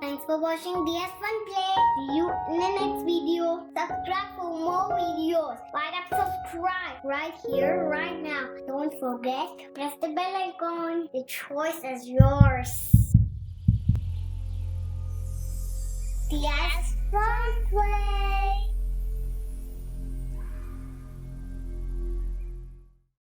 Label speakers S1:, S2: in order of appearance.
S1: Thanks for watching diyas Funplay. See you in the next video. Subscribe for more videos. Why not subscribe right here, right now? Don't forget, press the bell icon. The choice is yours. diyas Funplay.